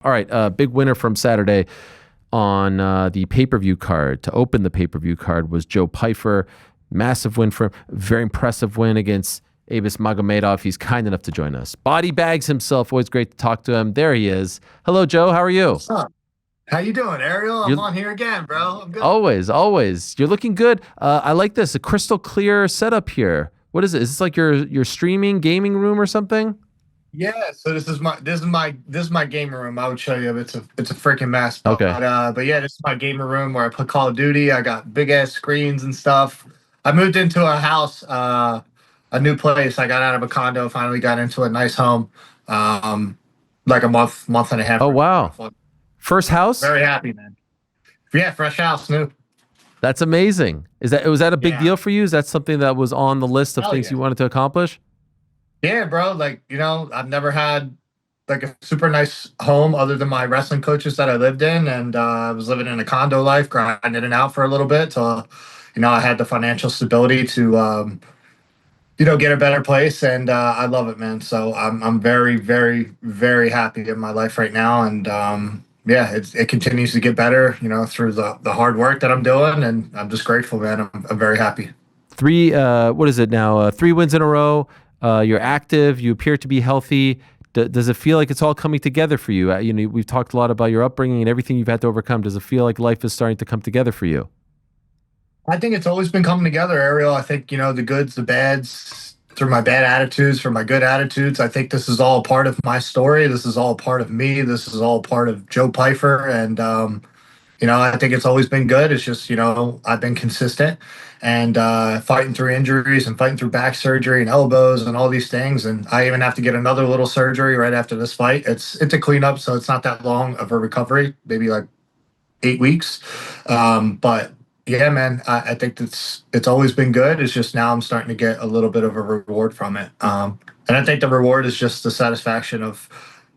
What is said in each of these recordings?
All right, big winner from Saturday on the pay-per-view card. To open the pay-per-view card was Joe Pyfer. Massive win for him. Very impressive win against Abus Magomedov. He's kind enough to join us. Body bags himself. Always great to talk to him. There he is. Hello, Joe. How are you? What's up? How you doing, Ariel? I'm You're on here again, bro. I'm good. always. You're looking good. I like this. A crystal clear setup here. What is it? Is this like your streaming gaming room or something? Yeah, so this is my gamer room. I would show you. It's a freaking mess, Okay. but yeah, this is my gamer room where I put Call of Duty. I got big ass screens and stuff. I moved into a house, a new place. I got out of a condo. Finally got into a nice home, um, like a month and a half Oh, ago. wow. First house? Very happy, man. Yeah, fresh house, new. That's amazing. Was that a big Yeah, deal for you? Is that something that was on the list of hell things yeah. you wanted to accomplish? Yeah, bro. Like, I've never had like a super nice home other than my wrestling coaches that I lived in. And I was living in a condo life, grinding it out for a little bit till, I had the financial stability to, get a better place. And I love it, man. So I'm very, very, very happy in my life right now. And yeah, it continues to get better, through the hard work that I'm doing. And I'm just grateful, man. I'm very happy. Three, what is it now? 3 wins in a row. You're active. You appear to be healthy. Does it feel like it's all coming together for you? We've talked a lot about your upbringing and everything you've had to overcome. Does it feel like life is starting to come together for you? I think it's always been coming together, Ariel. I think, the goods, the bads, through my bad attitudes, for my good attitudes. I think this is all part of my story. This is all part of me. This is all part of Joe Pyfer. And, I think it's always been good. It's just, I've been consistent and fighting through injuries and fighting through back surgery and elbows and all these things. And I even have to get another little surgery right after this fight. It's a cleanup, so it's not that long of a recovery, maybe like 8 weeks. But yeah, man, I think it's always been good. It's just now I'm starting to get a little bit of a reward from it. And I think the reward is just the satisfaction of,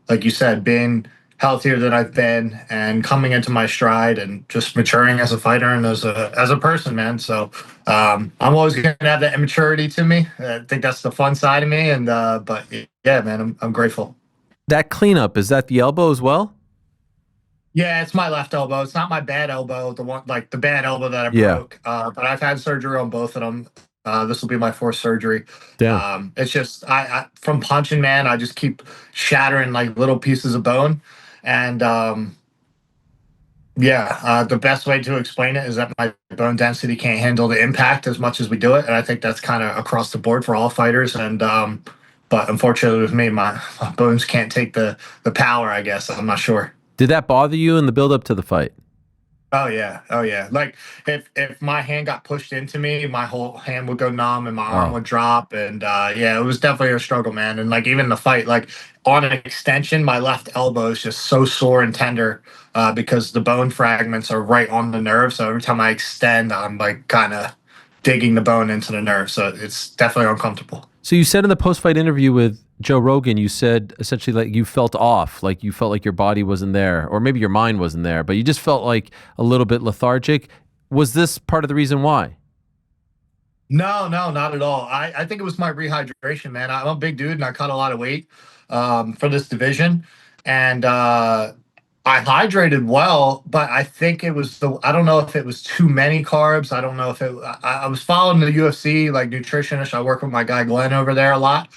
like you said, being healthier than I've been and coming into my stride and just maturing as a fighter and as a person, man. So I'm always gonna have that immaturity to me. I think that's the fun side of me. And but yeah, man, I'm grateful. That cleanup, is that the elbow as well? Yeah, it's my left elbow. It's not my bad elbow, the one like the bad elbow that I Yeah. broke. But I've had surgery on both of them. This will be my fourth surgery. Damn. It's just I from punching, man. I just keep shattering like little pieces of bone, and yeah, the best way to explain it is that my bone density can't handle the impact as much as we do it, and I think that's kind of across the board for all fighters. And but unfortunately, with me, my bones can't take the power. I guess I'm not sure. Did that bother you in the build up to the fight? Oh yeah, oh yeah. Like if my hand got pushed into me, my whole hand would go numb and my arm Wow. would drop. And yeah, it was definitely a struggle, man. And like even the fight, like on an extension, my left elbow is just so sore and tender because the bone fragments are right on the nerve. So every time I extend, I'm like kind of digging the bone into the nerve. So it's definitely uncomfortable. So you said in the post fight interview with Joe Rogan, you said essentially like you felt off, like you felt like your body wasn't there, or maybe your mind wasn't there, but you just felt like a little bit lethargic. Was this part of the reason why? No, no, not at all. I think it was my rehydration, man. I'm a big dude and I cut a lot of weight for this division. And I hydrated well, but I think it was I don't know if it was too many carbs. I don't know if I was following the UFC, like nutritionist. I work with my guy Glenn over there a lot.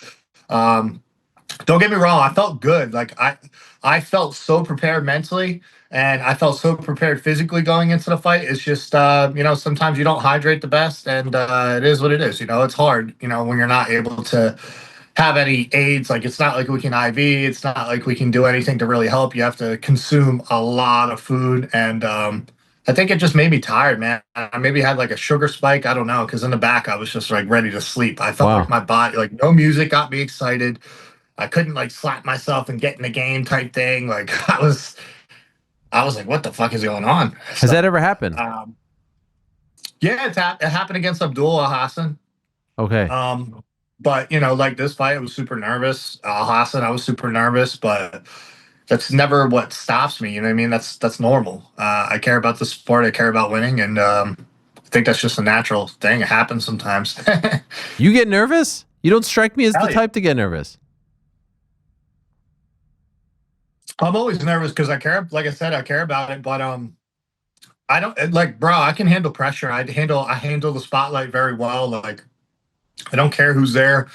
Um, don't get me wrong, I felt good. Like I felt so prepared mentally and I felt so prepared physically going into the fight. It's just sometimes you don't hydrate the best and it is what it is. It's hard, when you're not able to have any aids. Like it's not like we can IV, it's not like we can do anything to really help. You have to consume a lot of food and I think it just made me tired, man. I maybe had like a sugar spike. I don't know, because in the back I was just like ready to sleep. I felt like Wow. my body, like no music got me excited. I couldn't like slap myself and get in the game type thing. Like I was like, what the fuck is going on? Has So, that ever happened? um, yeah, it happened against Abdul Hassan. Okay. Um, but like this fight, I was super nervous. Hassan, I was super nervous, but that's never what stops me. You know what I mean? That's normal. I care about the sport. I care about winning, and I think that's just a natural thing. It happens sometimes. You get nervous? You don't strike me as the Hell yeah. type to get nervous. I'm always nervous because I care. Like I said, I care about it, but I don't like, bro. I can handle pressure. I handle the spotlight very well. Like I don't care who's there.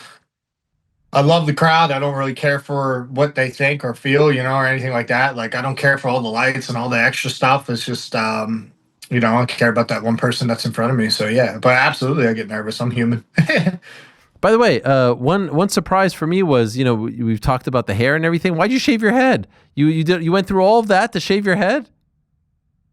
I love the crowd. I don't really care for what they think or feel, or anything like that. Like I don't care for all the lights and all the extra stuff. It's just, I don't care about that one person that's in front of me. So yeah, but absolutely, I get nervous. I'm human. By the way, one surprise for me was, we've talked about the hair and everything. Why'd you shave your head? You went through all of that to shave your head?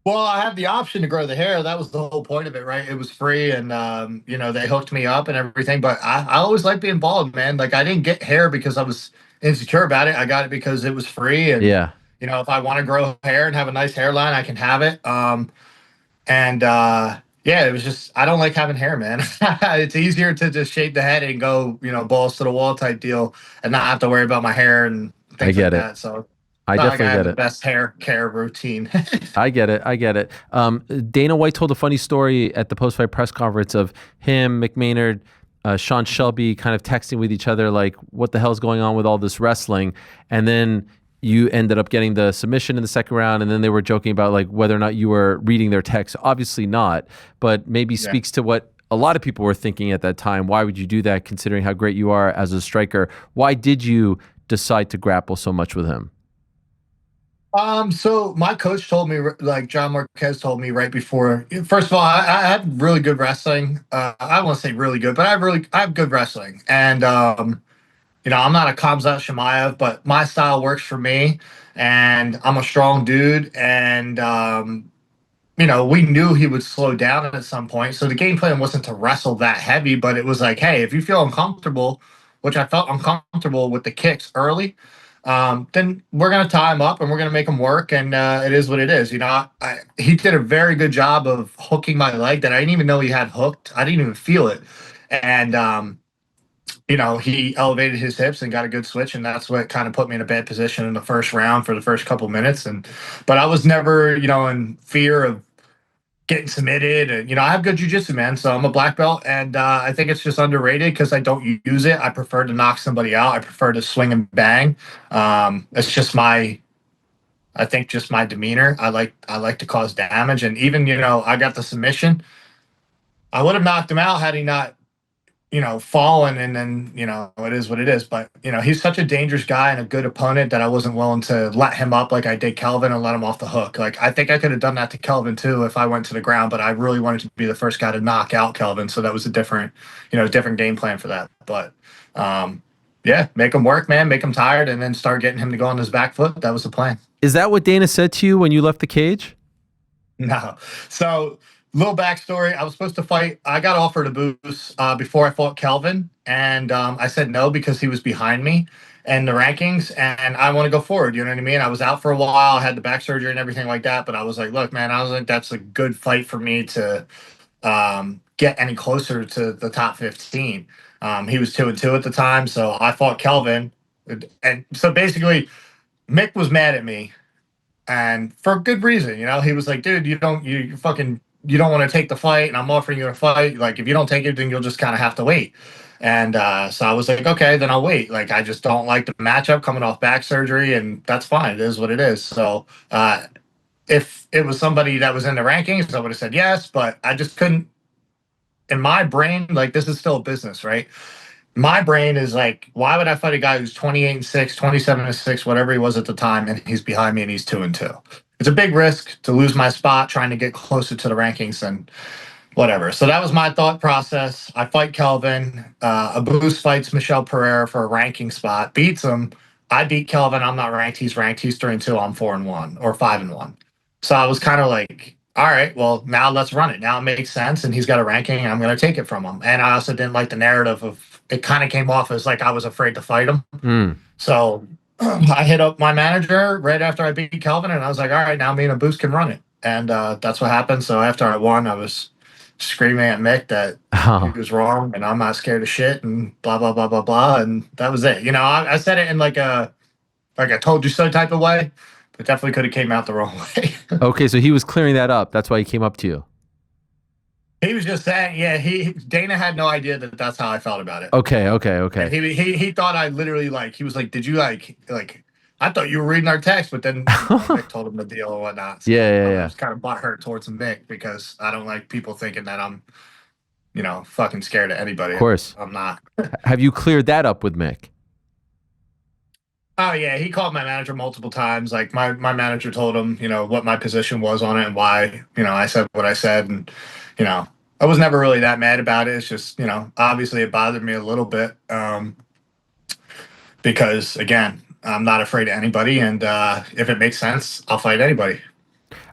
Well, I had the option to grow the hair. That was the whole point of it, right? It was free, and they hooked me up and everything. But I always liked being bald, man. Like I didn't get hair because I was insecure about it. I got it because it was free, and Yeah, if I want to grow hair and have a nice hairline, I can have it. And yeah, it was just I don't like having hair, man. It's easier to just shave the head and go, balls to the wall type deal, and not have to worry about my hair and I things like get it. that. So I not like I definitely have get the it. best hair care routine. I get it. I get it. Dana White told a funny story at the post-fight press conference of him, McMaynard, Sean Shelby kind of texting with each other like, what the hell's going on with all this wrestling? And then you ended up getting the submission in the second round, and then they were joking about like whether or not you were reading their text. Obviously not, but maybe Yeah. speaks to what a lot of people were thinking at that time. Why would you do that considering how great you are as a striker? Why did you decide to grapple so much with him? So my coach told me, like John Marquez told me right before. First of all, I have really good wrestling. I don't want to say really good, but I have good wrestling, and I'm not a Khamzat Shemaev, but my style works for me, and I'm a strong dude, and we knew he would slow down at some point. So the game plan wasn't to wrestle that heavy, but it was like, hey, if you feel uncomfortable, which I felt uncomfortable with the kicks early, then we're going to tie him up and we're going to make him work. And it is what it is. He did a very good job of hooking my leg that I didn't even know he had hooked. I didn't even feel it. And, he elevated his hips and got a good switch. And that's what kind of put me in a bad position in the first round for the first couple minutes. But I was never, in fear of getting submitted. And I have good jujitsu, man. So I'm a black belt, and I think it's just underrated because I don't use it. I prefer to knock somebody out. I prefer to swing and bang. It's just I think just my demeanor. I like to cause damage, and even I got the submission. I would have knocked him out had he not fallen, and then, it is what it is. But, he's such a dangerous guy and a good opponent that I wasn't willing to let him up like I did Kelvin and let him off the hook. Like, I think I could have done that to Kelvin too if I went to the ground, but I really wanted to be the first guy to knock out Kelvin. So that was a different game plan for that. But, yeah, make him work, man, make him tired, and then start getting him to go on his back foot. That was the plan. Is that what Dana said to you when you left the cage? No. So, little backstory. I was supposed to fight. I got offered a boost before I fought Kelvin, and I said no because he was behind me in the rankings, and I want to go forward. You know what I mean? I was out for a while. I had the back surgery and everything like that, but I was like, look, man, I was like, that's a good fight for me to get any closer to the top 15. He was 2-2 at the time, so I fought Kelvin, and so basically, Mick was mad at me, and for good reason. He was like, dude, you don't want to take the fight, and I'm offering you a fight. Like, if you don't take it, then you'll just kind of have to wait. And so I was like, okay, then I'll wait. Like, I just don't like the matchup coming off back surgery, and that's fine. It is what it is. So if it was somebody that was in the rankings, I would have said yes, but I just couldn't. In my brain, like, this is still a business, right? My brain is like, why would I fight a guy who's 28-6, 27-6, whatever he was at the time, and he's behind me and he's 2-2? It's a big risk to lose my spot trying to get closer to the rankings and whatever. So that was my thought process. I fight Kelvin. Abus fights Michel Pereira for a ranking spot, beats him. I beat Kelvin. I'm not ranked. He's ranked. He's 3-2. I'm 4-1 or 5-1. So I was kind of like, all right, well, now let's run it. Now it makes sense. And he's got a ranking, and I'm going to take it from him. And I also didn't like the narrative of it. Kind of came off as like I was afraid to fight him. So I hit up my manager right after I beat Kelvin, and I was like, all right, now me and Abus can run it. And that's what happened. So after I won, I was screaming at Mick that he was wrong and I'm not scared of shit and blah, blah, blah, blah, blah. And that was it. I said it in like a told you so type of way, but definitely could have came out the wrong way. Okay, so he was clearing that up. That's why he came up to you. He was just saying, yeah, Dana had no idea that that's how I felt about it. Okay. And he thought I literally, like, he was like, did you like I thought you were reading our text, but then Mick told him the deal and whatnot. So Yeah, yeah, I yeah. was kind of butthurt towards Mick because I don't like people thinking that I'm, fucking scared of Of anybody. course. I'm not. Have you cleared that up with Mick? Oh yeah, he called my manager multiple times. Like my manager told him, what my position was on it and why, I said what I said, and you know, I was never really that mad about it. It's just, obviously it bothered me a little bit, because again, I'm not afraid of anybody, and if it makes sense, I'll fight anybody.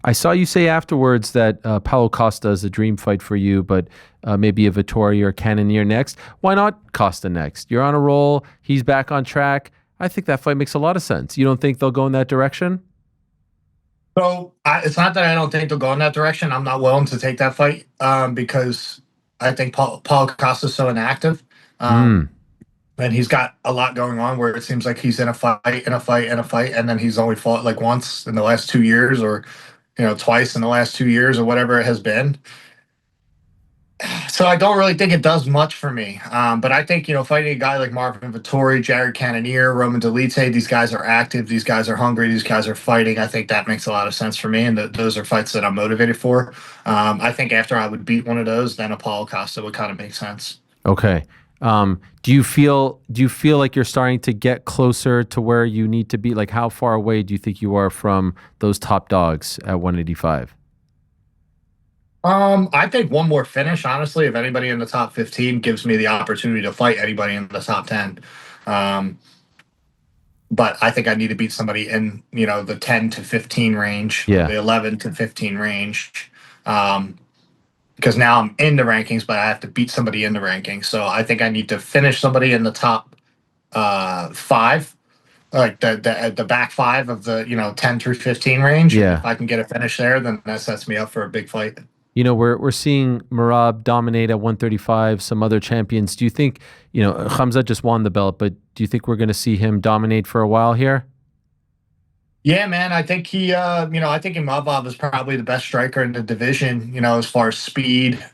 I saw you say afterwards that Paulo Costa is a dream fight for you, but maybe a Vittori or Cannonier next. Why not Costa next? You're on a roll. He's back on track. I think that fight makes a lot of sense. You don't think they'll go in that direction? So it's not that I don't think they'll go in that direction. I'm not willing to take that fight, because I think Paul Costa's so inactive. Mm. And he's got a lot going on where it seems like he's in a fight, in a fight, in a fight, and then he's only fought like once in the last 2 years, or twice in the last 2 years, or whatever it has been. So I don't really think it does much for me. But I think, fighting a guy like Marvin Vittori, Jared Cannonier, Roman Dolite, these guys are active, these guys are hungry, these guys are fighting. I think that makes a lot of sense for me, and those are fights that I'm motivated for. I think after I would beat one of those, then Apollo Costa would kind of make sense. Okay. Do you feel like you're starting to get closer to where you need to be? Like, how far away do you think you are from those top dogs at 185? I think one more finish, honestly, if anybody in the top 15 gives me the opportunity to fight anybody in the top 10. Um, but I think I need to beat somebody in, the 10 to 15 range, Yeah. the 11 to 15 range. Because now I'm in the rankings, but I have to beat somebody in the rankings. So I think I need to finish somebody in the top five, like the back five of the 10 through 15 range. Yeah. If I can get a finish there, then that sets me up for a big fight. We're seeing Merab dominate at 135, some other champions. Do you think, Khamzat just won the belt, but do you think we're going to see him dominate for a while here? Yeah, man. I think I think Imavov is probably the best striker in the division, as far as speed,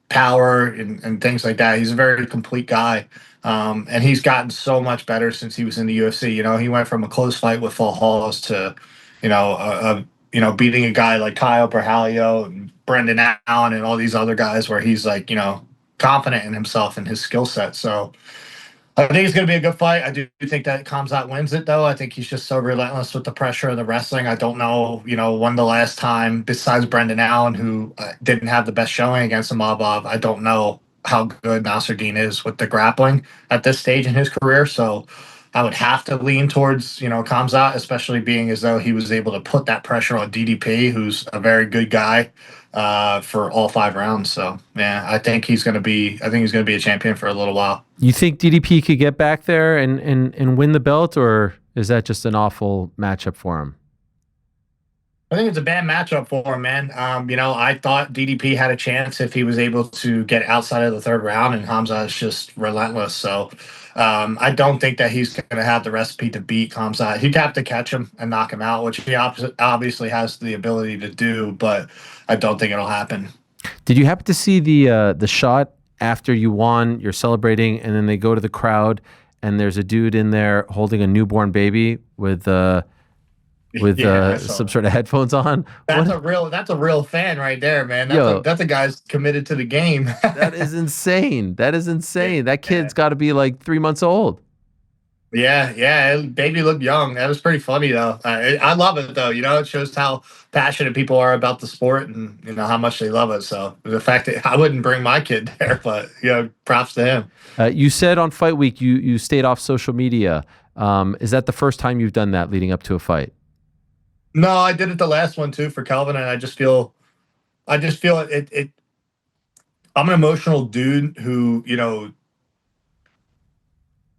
power, and things like that. He's a very complete guy. And he's gotten so much better since he was in the UFC. He went from a close fight with Fall Halls to, beating a guy like Kyle Berhalio and Brendan Allen and all these other guys where he's like, confident in himself and his skill set. So I think it's going to be a good fight. I do think that Khamzat wins it, though. I think he's just so relentless with the pressure of the wrestling. I don't know, when the last time, besides Brendan Allen, who didn't have the best showing against Imavov, I don't know how good Nasruddin is with the grappling at this stage in his career. So I would have to lean towards, Khamzat, especially being as though he was able to put that pressure on DDP, who's a very good guy, for all 5 rounds. So yeah, I think he's going to be a champion for a little while. You think DDP could get back there and win the belt, or is that just an awful matchup for him? I think it's a bad matchup for him, man. I thought DDP had a chance if he was able to get outside of the 3rd round, and Hamza is just relentless. So I don't think that he's going to have the recipe to beat Hamza. He'd have to catch him and knock him out, which he obviously has the ability to do, but I don't think it'll happen. Did you happen to see the shot after you won? You're celebrating, and then they go to the crowd, and there's a dude in there holding a newborn baby with some sort of headphones on. That's a real fan right there, man. That's a guy's committed to the game. That is insane. That is insane. That kid's got to be like 3 months old. Yeah. Baby looked young. That was pretty funny, though. I love it, though. It shows how passionate people are about the sport and, how much they love it. So the fact that I wouldn't bring my kid there, but, props to him. You said on Fight Week you stayed off social media. Is that the first time you've done that leading up to a fight? No, I did it the last one, too, for Kelvin, and I just feel it. I'm an emotional dude who,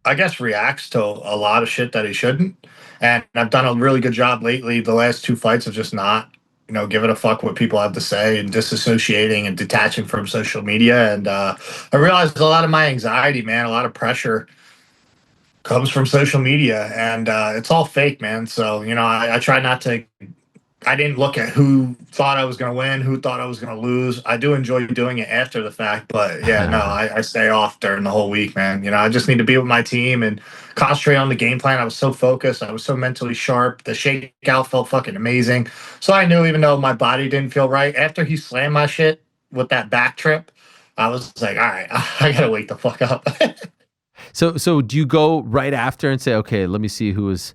I guess reacts to a lot of shit that he shouldn't. And I've done a really good job lately. The last 2 fights of just not, giving a fuck what people have to say and disassociating and detaching from social media. And I realized a lot of my anxiety, man, a lot of pressure comes from social media, and it's all fake, man. So, I try not to I didn't look at who thought I was going to win, who thought I was going to lose. I do enjoy doing it after the fact, but yeah, no, I stay off during the whole week, man. I just need to be with my team and concentrate on the game plan. I was so focused. I was so mentally sharp. The shakeout felt fucking amazing. So I knew, even though my body didn't feel right, after he slammed my shit with that back trip, I was like, all right, I got to wake the fuck up. So do you go right after and say, okay, let me see who was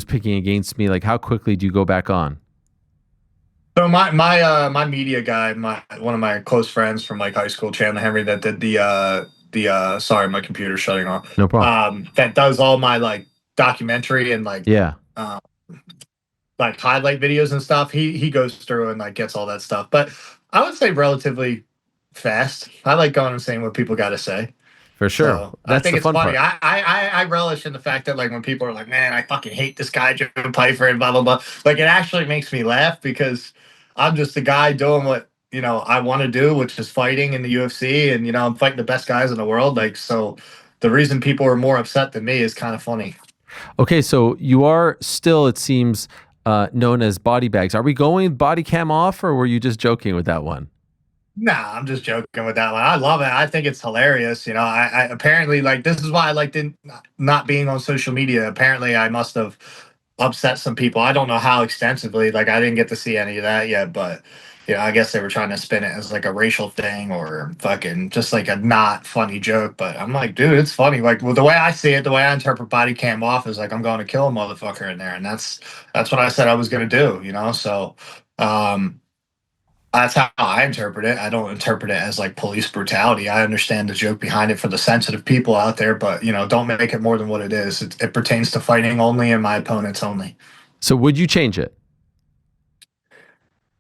picking against me? Like, how quickly do you go back on? So my media guy, one of my close friends from like high school, Chandler Henry, that did the sorry, my computer's shutting off. No problem. That does all my like documentary and like highlight videos and stuff. He goes through and like gets all that stuff. But I would say relatively fast. I like going and saying what people got to say. For sure. So I think it's funny. I relish in the fact that like when people are like, man, I fucking hate this guy, Joe Pyfer, and blah, blah, blah. Like it actually makes me laugh because I'm just a guy doing what, I want to do, which is fighting in the UFC. And, I'm fighting the best guys in the world. Like, so the reason people are more upset than me is kind of funny. Okay. So you are still, it seems, known as Body Bags. Are we going body cam off, or were you just joking with that one? Nah, I'm just joking with that one. I love it. I think it's hilarious. I apparently like this is why I like not being on social media. Apparently, I must have upset some people. I don't know how extensively. Like, I didn't get to see any of that yet, but I guess they were trying to spin it as like a racial thing or fucking just like a not funny joke. But I'm like, dude, it's funny. Like, well, the way I see it, the way I interpret body cam off is like I'm going to kill a motherfucker in there, and that's what I said I was going to do. So. That's how I interpret it. I don't interpret it as like police brutality. I understand the joke behind it for the sensitive people out there, but don't make it more than what it is. It pertains to fighting only and my opponents only. So would you change it?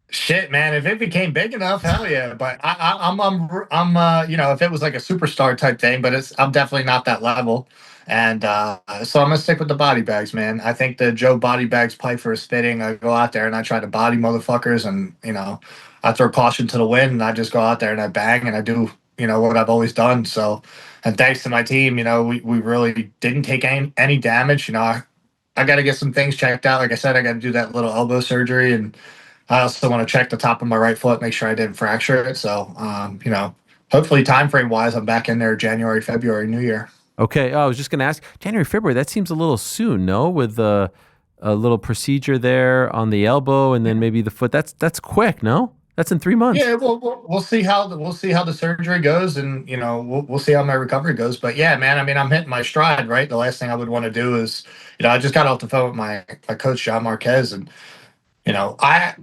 Shit, man, if it became big enough, hell yeah. But I'm if it was like a superstar type thing, but I'm definitely not that level. And so I'm gonna stick with the body bags, man. I think the Joe Body Bags Pyfer is fitting. I go out there and I try to body motherfuckers, and I throw caution to the wind, and I just go out there and I bang and I do what I've always done. So, and thanks to my team, we really didn't take any damage. I got to get some things checked out. Like I said, I got to do that little elbow surgery, and I also want to check the top of my right foot, make sure I didn't fracture it. So, hopefully time frame wise, I'm back in there January, February, New Year. Okay. Oh, I was just going to ask, January, February, that seems a little soon, no? With a little procedure there on the elbow and then maybe the foot. That's quick, no? That's in 3 months. Yeah, we'll see how the surgery goes, and we'll see how my recovery goes. But yeah, man, I mean, I'm hitting my stride, right? The last thing I would want to do is, I just got off the phone with my coach John Marquez, and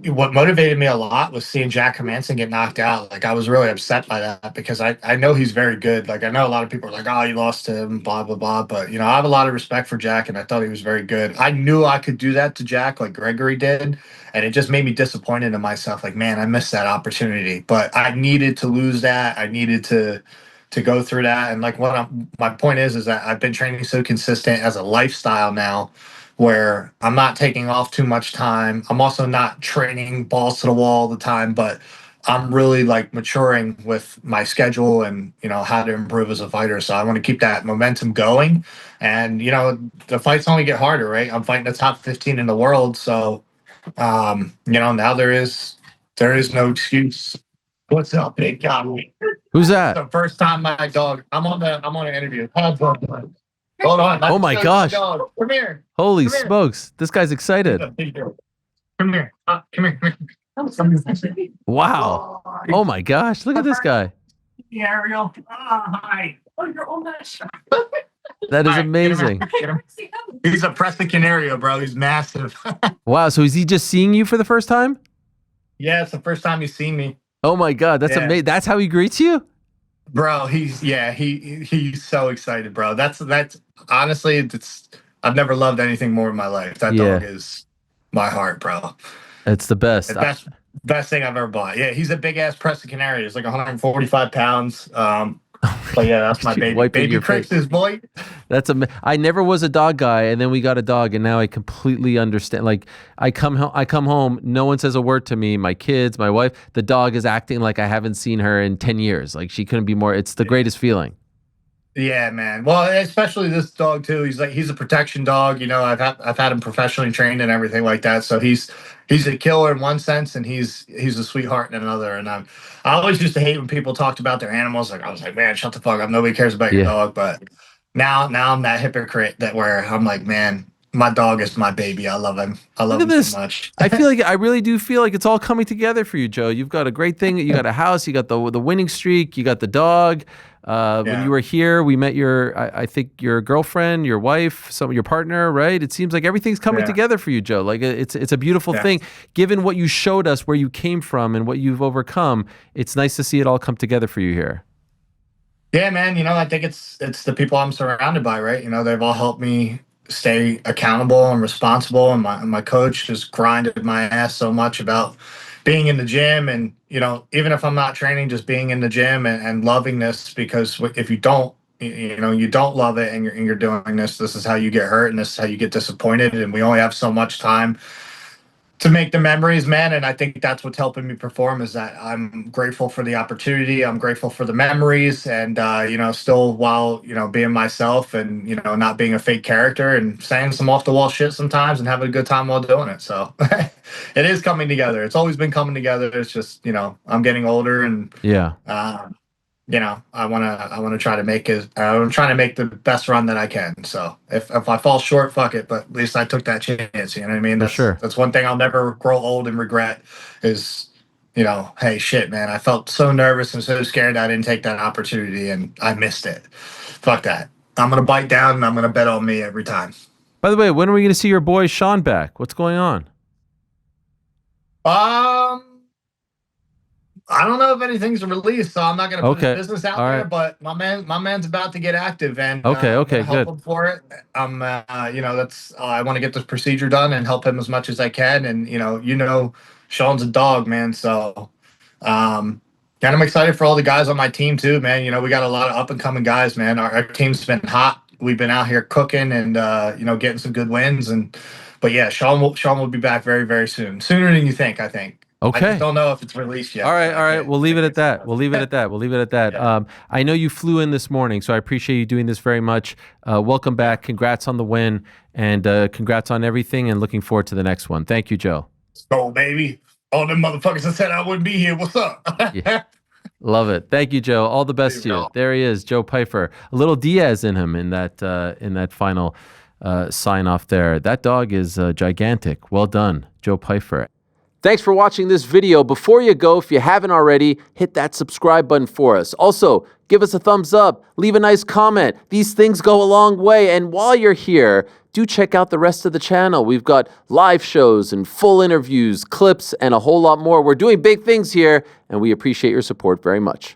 what motivated me a lot was seeing Jack Hermanson get knocked out. Like, I was really upset by that because I know he's very good. Like, I know a lot of people are like, oh, you lost to him, blah, blah, blah. But, I have a lot of respect for Jack, and I thought he was very good. I knew I could do that to Jack like Gregory did, and it just made me disappointed in myself. Like, man, I missed that opportunity. But I needed to lose that. I needed to go through that. And, like, my point is that I've been training so consistent as a lifestyle now, where I'm not taking off too much time. I'm also not training balls to the wall all the time, but I'm really like maturing with my schedule and, how to improve as a fighter. So I want to keep that momentum going. And, the fights only get harder, right? I'm fighting the top 15 in the world. So, now there is no excuse. What's up, big guy? Who's that? The first time my dog, I'm on an interview. Hold on. Oh my gosh. Come here. Holy smokes. This guy's excited. Come here. Come here. Wow. Oh my gosh. Look at this guy. Hey, Ariel. Hi. Oh, you're on that shot. That is amazing. He's a Presa Canario, bro. He's massive. Wow. So is he just seeing you for the first time? Yeah, it's the first time he's seen me. Oh my God. That's amazing. That's how he greets you? Bro, he's so excited, bro. That's honestly, I've never loved anything more in my life. That dog is my heart, bro. It's the best. The best thing I've ever bought. Yeah, he's a big ass Presa Canario. He's like 145 pounds. But yeah, that's my baby. Baby Chris's boy. I never was a dog guy, and then we got a dog, and now I completely understand. Like, I come home, no one says a word to me. My kids, my wife, the dog is acting like I haven't seen her in 10 years. Like, she couldn't be more. It's the greatest feeling. Yeah, man. Well, especially this dog too. He's a protection dog. You know, I've had him professionally trained and everything like that. So he's a killer in one sense, and he's a sweetheart in another. And I always used to hate when people talked about their animals. Like I was like, man, shut the fuck up. Nobody cares about your Yeah. dog. But now I'm that hypocrite that where I'm like, man, my dog is my baby. I love him. I Look love at him so this. much. I really do feel like it's all coming together for you, Joe. You've got a great thing. You got a house. You got the winning streak. You got the dog. When you Yeah. were here, we met I think your girlfriend, your wife, some of your partner, right? It seems like everything's coming Yeah. together for you, Joe. Like it's a beautiful Yeah. thing. Given what you showed us, where you came from, and what you've overcome, it's nice to see it all come together for you here. Yeah, man. You know, I think it's the people I'm surrounded by, right? You know, they've all helped me stay accountable and responsible, and my coach just grinded my ass so much about being in the gym, and you know, even if I'm not training, just being in the gym and loving this, because if you don't, you know, you don't love it, and you're doing this, this is how you get hurt, and this is how you get disappointed, and we only have so much time to make the memories, man. And I think that's what's helping me perform, is that I'm grateful for the opportunity. I'm grateful for the memories, and you know, still while you know being myself, and you know, not being a fake character, and saying some off the wall shit sometimes, and having a good time while doing it. So it is coming together. It's always been coming together. It's just, you know, I'm getting older, and Yeah. you know, I wanna try to make it. I'm trying to make the best run that I can. So if I fall short, fuck it. But at least I took that chance. You know what I mean? For That's sure. that's one thing I'll never grow old and regret. Is, you know, hey, shit, man, I felt so nervous and so scared I didn't take that opportunity, and I missed it. Fuck that. I'm gonna bite down, and I'm gonna bet on me every time. By the way, when are we going to see your boy Sean back? What's going on? Um, I don't know if anything's released, so I'm not gonna put his Okay. business out All there. right. But my man's about to get active, and Okay. I'm Okay. gonna help Good. him for it. You know, that's I want to get this procedure done and help him as much as I can. And Sean's a dog, man. So, and I'm excited for all the guys on my team too, man. You know, we got a lot of up and coming guys, man. Our team's been hot. We've been out here cooking, and you know, getting some good wins. And but yeah, Sean will be back very very soon, sooner than you think. I think. I just Okay. don't know if it's released All yet, right, but all I right. can't We'll leave it say at that. so. We'll leave it at that. We'll leave it at that. Yeah. I know you flew in this morning, so I appreciate you doing this very much. Welcome back. Congrats on the win, and congrats on everything. And looking forward to the next one. Thank you, Joe. Go, baby. All them motherfuckers that said I wouldn't be here. What's up? Yeah, love it. Thank you, Joe. All the best to you. There he is, Joe Pyfer. A little Diaz in him in that final sign off there. That dog is gigantic. Well done, Joe Pyfer. Thanks for watching this video. Before you go, if you haven't already, hit that subscribe button for us. Also, give us a thumbs up, leave a nice comment. These things go a long way. And while you're here, do check out the rest of the channel. We've got live shows and full interviews, clips, and a whole lot more. We're doing big things here, and we appreciate your support very much.